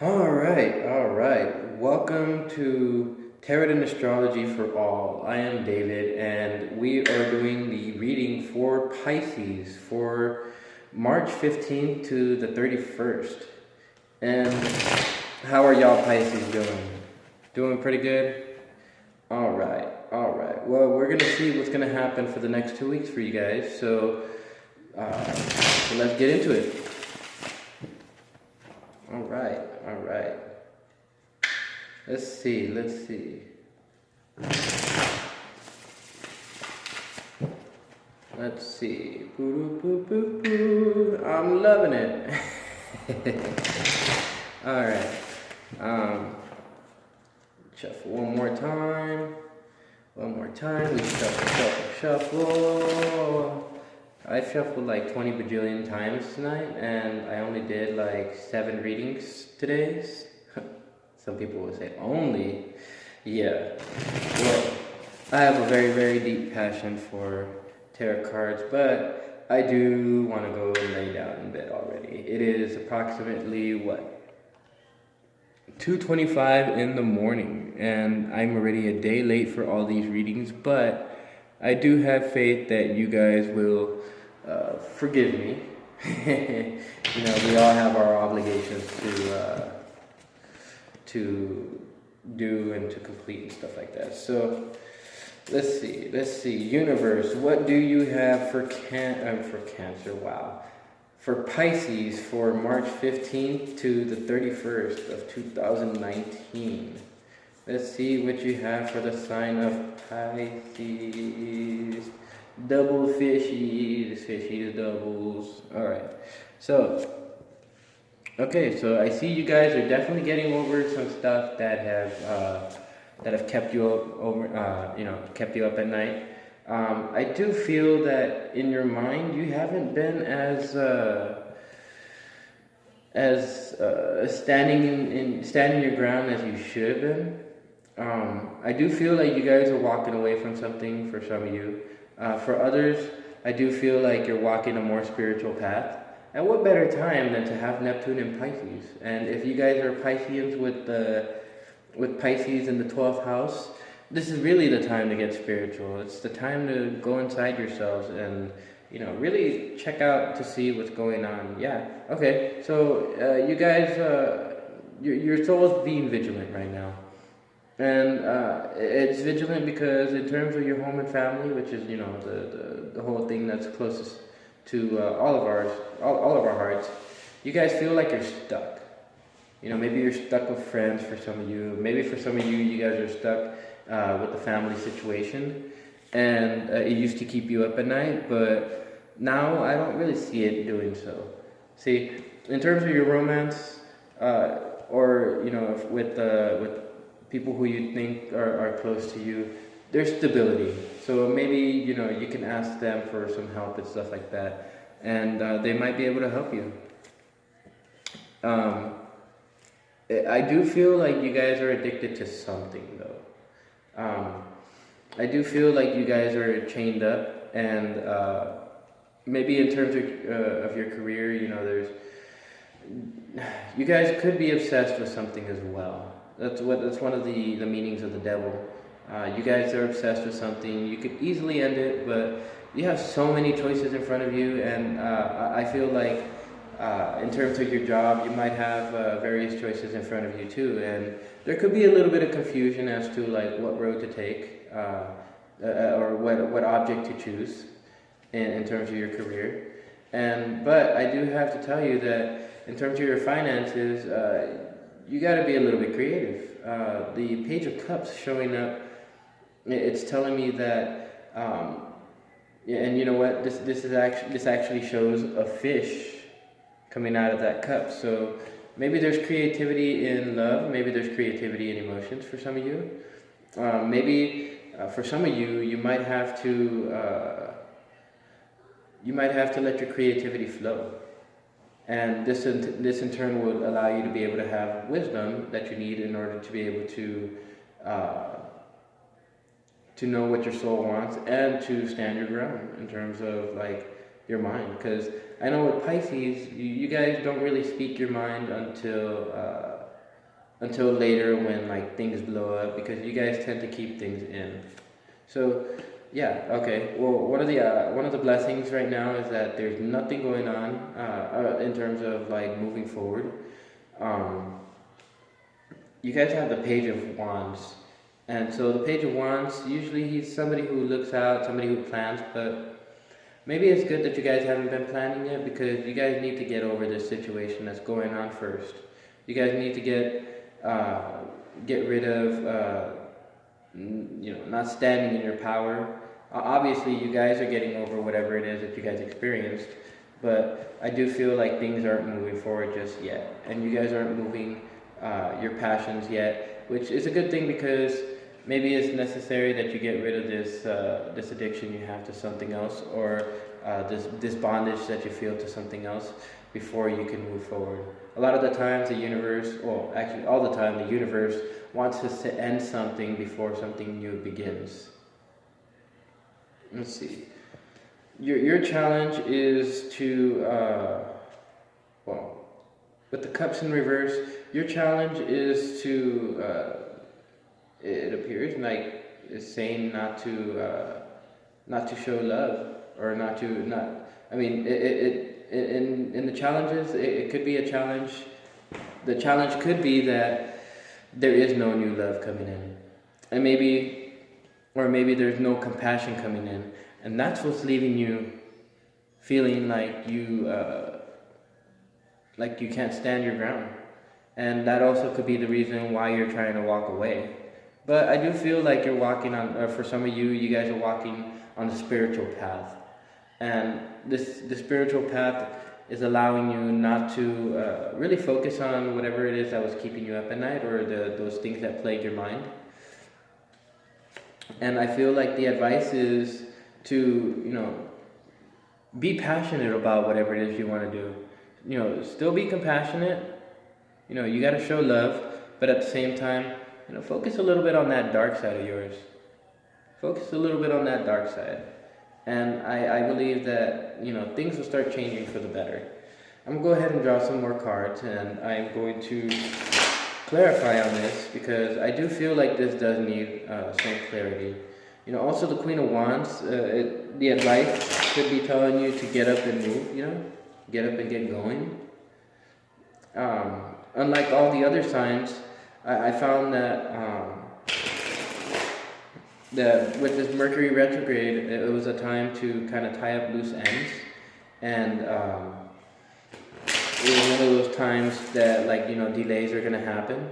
All right. Welcome to Tarot and Astrology for All. I am David, and we are doing the reading for Pisces for March 15th to the 31st. And how are y'all Pisces doing? Doing pretty good? All right. All right. Well, we're going to see what's going to happen for the next 2 weeks for you guys. So let's get into it. All right. All right. Let's see. Let's see. Boo, boo, boo, boo. I'm loving it. All right. Shuffle one more time. We shuffle. I shuffled like 20 bajillion times tonight, and I only did like 7 readings today. Some people would say only. Yeah. Well, I have a very, very deep passion for tarot cards, but I do want to go and lay down in bed already. It is approximately, 2:25 in the morning, and I'm already a day late for all these readings, but I do have faith that you guys will forgive me. We all have our obligations to do and to complete and stuff like that. So let's see. Universe, what do you have for Cancer? Wow. For Pisces for March 15th to the 31st of 2019. Let's see what you have for the sign of Pisces. Double fishies, doubles. Alright. So I see you guys are definitely getting over some stuff that have kept you kept you up at night. I do feel that in your mind you haven't been as standing your ground as you should have been. I do feel like you guys are walking away from something for some of you. For others, I do feel like you're walking a more spiritual path. And what better time than to have Neptune in Pisces? And if you guys are Pisceans with Pisces in the 12th house, this is really the time to get spiritual. It's the time to go inside yourselves and really check out to see what's going on. Yeah. Okay. So you guys, your soul is being vigilant right now. And it's vigilant because in terms of your home and family, which is the whole thing that's closest to all of our hearts, you guys feel like you're stuck. Maybe you're stuck with friends for some of you. Maybe for some of you, you guys are stuck with the family situation, and it used to keep you up at night, but now I don't really see it doing so. See, in terms of your romance, or with people who you think are close to you, there's stability. So maybe you can ask them for some help and stuff like that, and they might be able to help you. I do feel like you guys are addicted to something though. I do feel like you guys are chained up, and maybe in terms of your career, you guys could be obsessed with something as well. That's one of the meanings of the devil. You guys are obsessed with something. You could easily end it, but you have so many choices in front of you, and I feel like in terms of your job, you might have various choices in front of you too, and there could be a little bit of confusion as to like what road to take or what object to choose in terms of your career. But I do have to tell you that in terms of your finances, you got to be a little bit creative. The Page of Cups showing up, it's telling me that, and you know what? This actually shows a fish coming out of that cup. So maybe there's creativity in love. Maybe there's creativity in emotions for some of you. Maybe for some of you, you might have to let your creativity flow. And this in turn will allow you to be able to have wisdom that you need in order to be able to know what your soul wants and to stand your ground in terms of like your mind. Because I know with Pisces, you guys don't really speak your mind until until later when like things blow up, because you guys tend to keep things in. So yeah, okay. Well, one of the blessings right now is that there's nothing going on in terms of like moving forward. Um, you guys have the Page of Wands, and so the Page of Wands, usually he's somebody who looks out, somebody who plans, but maybe it's good that you guys haven't been planning yet, because you guys need to get over this situation that's going on first. You guys need to get rid of not standing in your power. Obviously, you guys are getting over whatever it is that you guys experienced, but I do feel like things aren't moving forward just yet, and you guys aren't moving your passions yet, which is a good thing, because maybe it's necessary that you get rid of this addiction you have to something else, or this bondage that you feel to something else, before you can move forward. A lot of the times the universe, well actually all the time, the universe wants us to end something before something new begins. Let's see. Your challenge is to, with the cups in reverse, your challenge is to, it appears like it's saying not to show love, or in the challenges, it could be a challenge. The challenge could be that there is no new love coming in, and maybe there's no compassion coming in, and that's what's leaving you feeling like you can't stand your ground, and that also could be the reason why you're trying to walk away. But I do feel like you're walking on, or for some of you guys are walking on the spiritual path. And the spiritual path is allowing you not to really focus on whatever it is that was keeping you up at night, or those things that plague your mind. And I feel like the advice is to, be passionate about whatever it is you want to do. Still be compassionate. You got to show love, but at the same time, focus a little bit on that dark side of yours. Focus a little bit on that dark side. And I believe that, things will start changing for the better. I'm going to go ahead and draw some more cards, and I'm going to clarify on this, because I do feel like this does need some clarity. Also the Queen of Wands, the advice could be telling you to get up and move, get up and get going. Unlike all the other signs, I found that with this Mercury retrograde, it was a time to kind of tie up loose ends, and it was one of those times that delays are going to happen.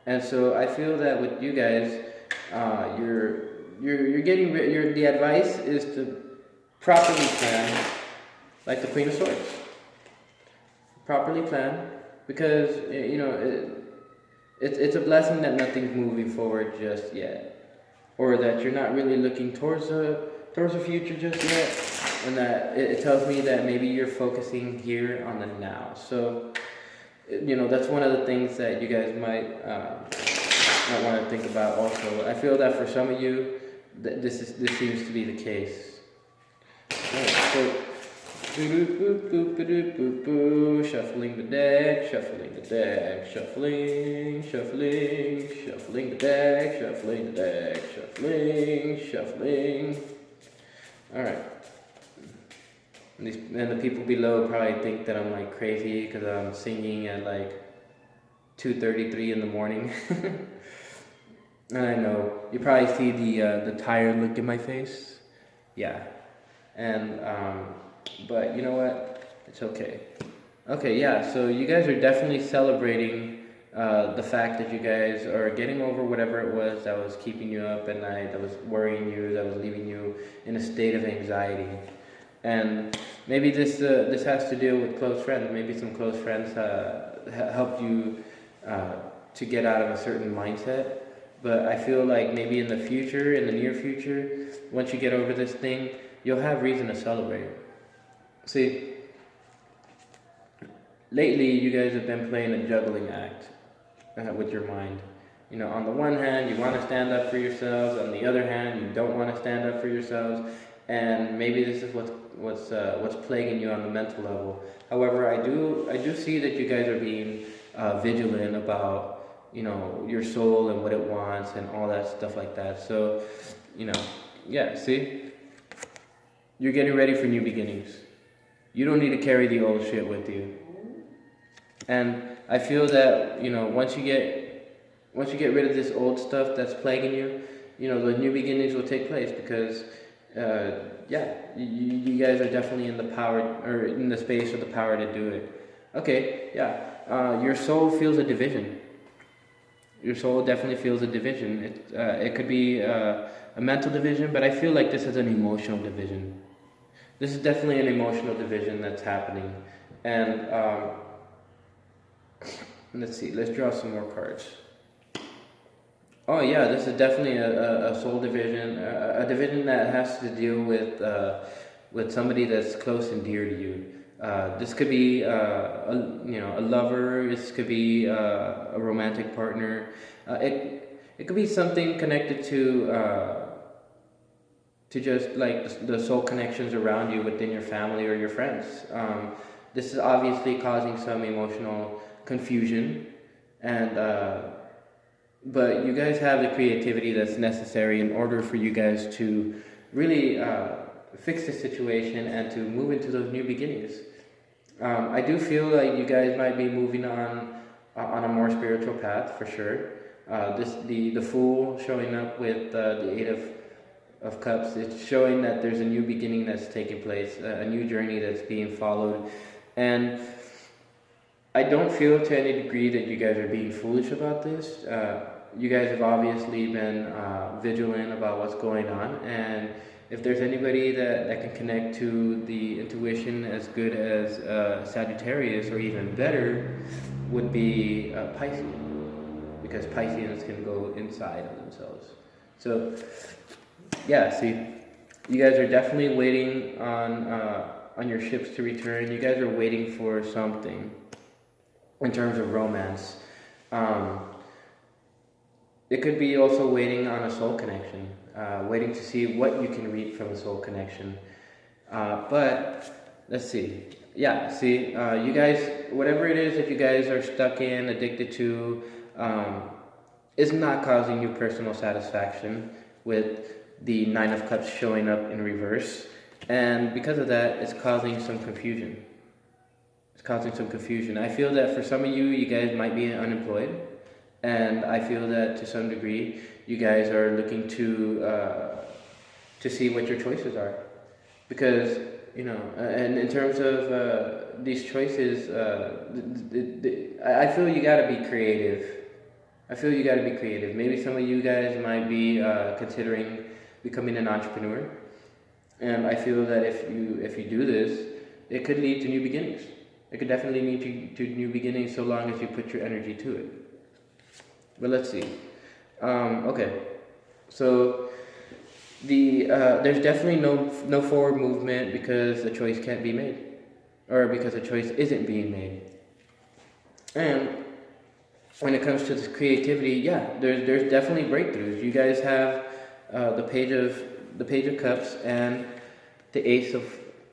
And so I feel that with you guys, you're getting the advice is to properly plan, like the Queen of Swords. Properly plan, because it's a blessing that nothing's moving forward just yet, or that you're not really looking towards a future just yet, and that it tells me that maybe you're focusing here on the now. So that's one of the things that you guys might want to think about also. I feel that for some of you, this seems to be the case. Alright, so shuffling the deck, shuffling the deck, shuffling the deck, shuffling the deck, shuffling. Alright. And the people below probably think that I'm like crazy because I'm singing at like 2:33 in the morning. And I know you probably see the tired look in my face. Yeah. And but you know what? It's okay. Okay, yeah, so you guys are definitely celebrating the fact that you guys are getting over whatever it was that was keeping you up at night, that was worrying you, that was leaving you in a state of anxiety. And maybe this has to do with close friends. Maybe some close friends helped you to get out of a certain mindset. But I feel like maybe in the future, in the near future, once you get over this thing, you'll have reason to celebrate. See, lately you guys have been playing a juggling act with your mind. On the one hand, you want to stand up for yourselves. On the other hand, you don't want to stand up for yourselves. And maybe this is what's plaguing you on the mental level. However, I do see that you guys are being vigilant about your soul and what it wants and all that stuff like that. So, yeah, see, you're getting ready for new beginnings. You don't need to carry the old shit with you. And I feel that, once you get rid of this old stuff that's plaguing you, the new beginnings will take place because, you guys are definitely in the power, or in the space with the power to do it. Okay, yeah, your soul feels a division. Your soul definitely feels a division. It could be a mental division, but I feel like this is an emotional division. This is definitely an emotional division that's happening. And let's see, let's draw some more cards. Oh yeah, this is definitely a soul division, a division that has to deal with somebody that's close and dear to you. This could be a lover. This could be a romantic partner. It could be something connected to just like the soul connections around you within your family or your friends. This is obviously causing some emotional confusion, and but you guys have the creativity that's necessary in order for you guys to really fix the situation and to move into those new beginnings. I do feel like you guys might be moving on a more spiritual path for sure. The Fool showing up with the Eight of Cups. It's showing that there's a new beginning that's taking place, a new journey that's being followed, and I don't feel to any degree that you guys are being foolish about this. You guys have obviously been vigilant about what's going on, and if there's anybody that can connect to the intuition as good as Sagittarius, or even better, would be Pisces, because Pisceans can go inside of themselves. So, yeah, see, you guys are definitely waiting on your ships to return. You guys are waiting for something in terms of romance. It could be also waiting on a soul connection, waiting to see what you can read from a soul connection. But let's see. Yeah, see, you guys, whatever it is that you guys are stuck in, addicted to, is not causing you personal satisfaction, with the Nine of Cups showing up in reverse. And because of that, it's causing some confusion. It's causing some confusion. I feel that for some of you, you guys might be unemployed. And I feel that to some degree, you guys are looking to see what your choices are. Because, and in terms of these choices, I feel you gotta be creative. Maybe some of you guys might be considering becoming an entrepreneur. And I feel that if you do this, it could lead to new beginnings. It could definitely lead to new beginnings so long as you put your energy to it. But let's see. Okay, so there's definitely no forward movement because a choice can't be made, or because a choice isn't being made. And when it comes to this creativity, yeah, there's definitely breakthroughs. You guys have the Page of Cups and the Ace of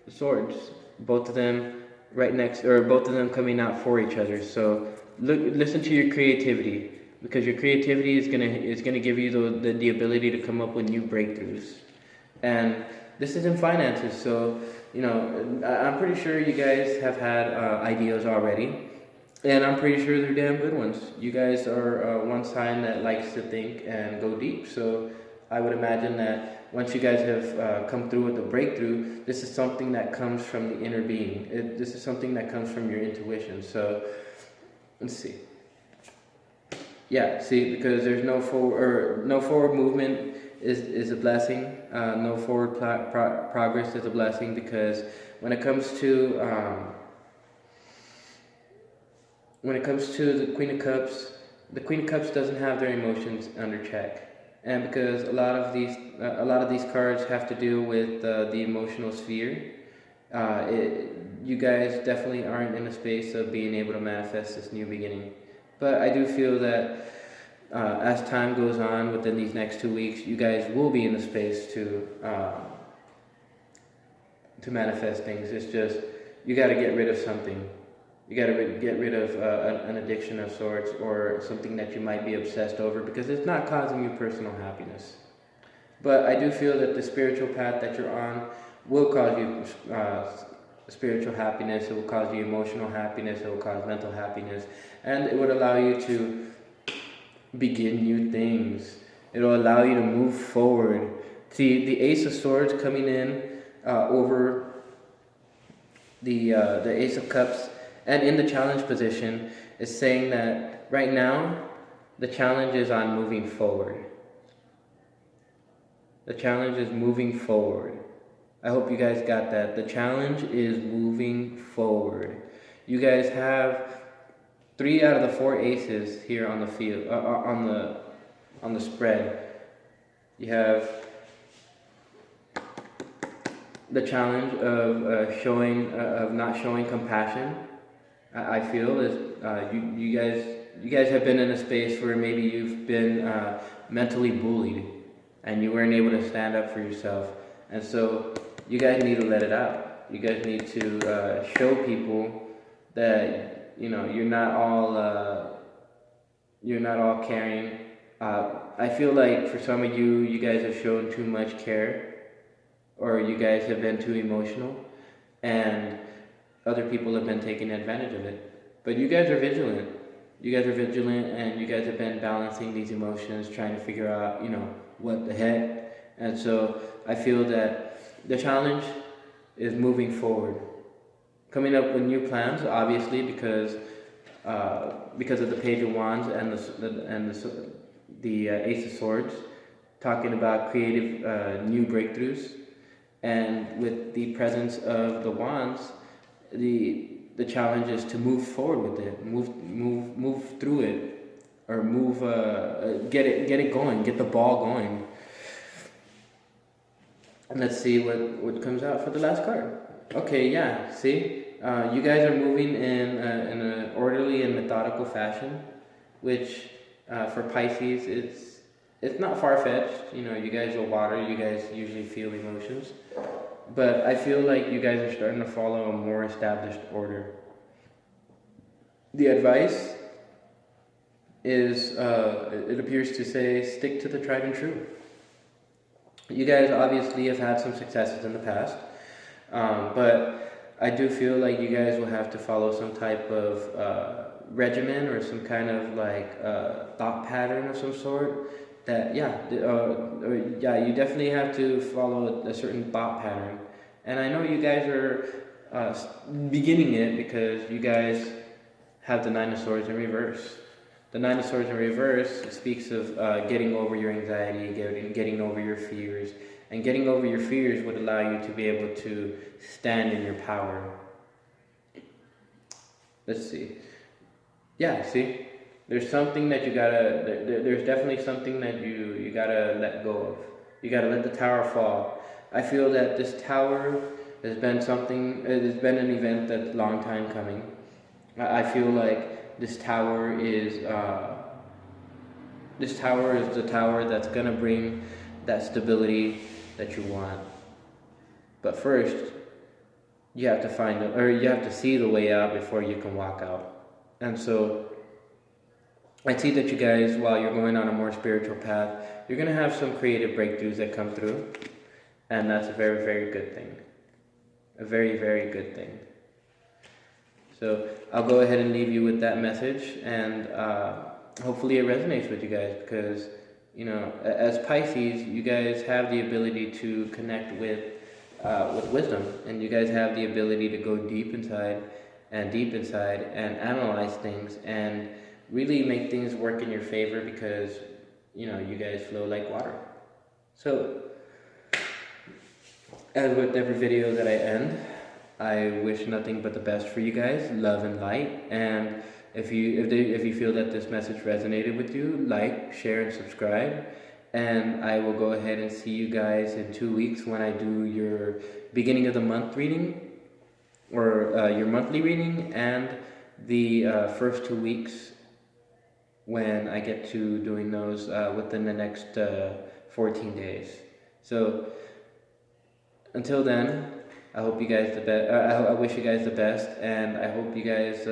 Swords, both of them right next, or both of them coming out for each other. So listen to your creativity, because your creativity is gonna give you the ability to come up with new breakthroughs. And this is in finances, so I'm pretty sure you guys have had ideas already, and I'm pretty sure they're damn good ones. You guys are one sign that likes to think and go deep, so I would imagine that once you guys have come through with a breakthrough, this is something that comes from the inner being. This is something that comes from your intuition. So let's see. Yeah, see, because there's no forward movement is a blessing. No forward progress is a blessing, because when it comes to the Queen of Cups doesn't have their emotions under check. And because a lot of these cards have to do with the emotional sphere, you guys definitely aren't in a space of being able to manifest this new beginning. But I do feel that as time goes on within these next 2 weeks, you guys will be in the space to manifest things. It's just, you got to get rid of something. You got to get rid of an addiction of sorts or something that you might be obsessed over because it's not causing you personal happiness. But I do feel that the spiritual path that you're on will cause you spiritual happiness, it will cause you emotional happiness, it will cause mental happiness, and it would allow you to begin new things. It will allow you to move forward. See, the Ace of Swords coming in over the Ace of Cups and in the challenge position is saying that right now the challenge is on moving forward. The challenge is moving forward. I hope you guys got that. The challenge is moving forward. You guys have 3 out of the 4 aces here on the field, on the spread. You have the challenge of not showing compassion. I feel is you guys have been in a space where maybe you've been mentally bullied and you weren't able to stand up for yourself, and so you guys need to let it out. You guys need to show people that you're not all caring. I feel like for some of you guys have shown too much care, or you guys have been too emotional, and other people have been taking advantage of it. But you guys are vigilant. You guys are vigilant, and you guys have been balancing these emotions, trying to figure out, what the heck. And so I feel that the challenge is moving forward, coming up with new plans, obviously, because of the Page of Wands and the Ace of Swords, talking about creative new breakthroughs, and with the presence of the Wands, the challenge is to move forward with it, move through it, or get it going, get the ball going. And let's see what comes out for the last card. Okay, yeah, see, you guys are moving in an orderly and methodical fashion, which for Pisces it's not far-fetched. You guys are water, you guys usually feel emotions. But I feel like you guys are starting to follow a more established order. The advice is, it appears to say, stick to the tried and true. You guys obviously have had some successes in the past, but I do feel like you guys will have to follow some type of regimen or some kind of thought pattern of some sort. That you definitely have to follow a certain thought pattern, and I know you guys are beginning it because you guys have the Nine of Swords in reverse. The Nine of Swords in reverse speaks of getting over your anxiety, getting over your fears, and getting over your fears would allow you to be able to stand in your power. Let's see. Yeah, see. There's something that you gotta. There's definitely something that you gotta let go of. You gotta let the tower fall. I feel that this tower has been something. It has been an event that's a long time coming. I feel like this tower is the tower that's gonna bring that stability that you want. But first, you have to you have to see the way out before you can walk out. And so I see that you guys, while you're going on a more spiritual path, you're going to have some creative breakthroughs that come through. And that's a very, very good thing. A very, very good thing. So I'll go ahead and leave you with that message. And hopefully it resonates with you guys. Because, as Pisces, you guys have the ability to connect with wisdom. And you guys have the ability to go deep inside and analyze things and really make things work in your favor because, you guys flow like water. So, as with every video that I end, I wish nothing but the best for you guys, love and light. And if you feel that this message resonated with you, like, share, and subscribe. And I will go ahead and see you guys in 2 weeks when I do your beginning of the month reading, or your monthly reading, and the first 2 weeks when I get to doing those within the next 14 days. So until then, I hope you guys the best. I wish you guys the best, and I hope you guys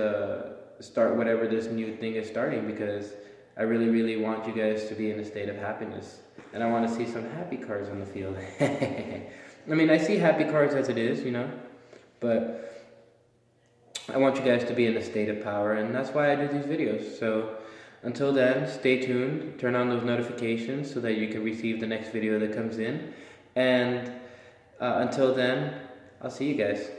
start whatever this new thing is starting, because I really, really want you guys to be in a state of happiness, and I want to see some happy cards on the field. I mean, I see happy cards as it is, you know, but I want you guys to be in a state of power, and that's why I do these videos. So until then, stay tuned, turn on those notifications so that you can receive the next video that comes in, and until then, I'll see you guys.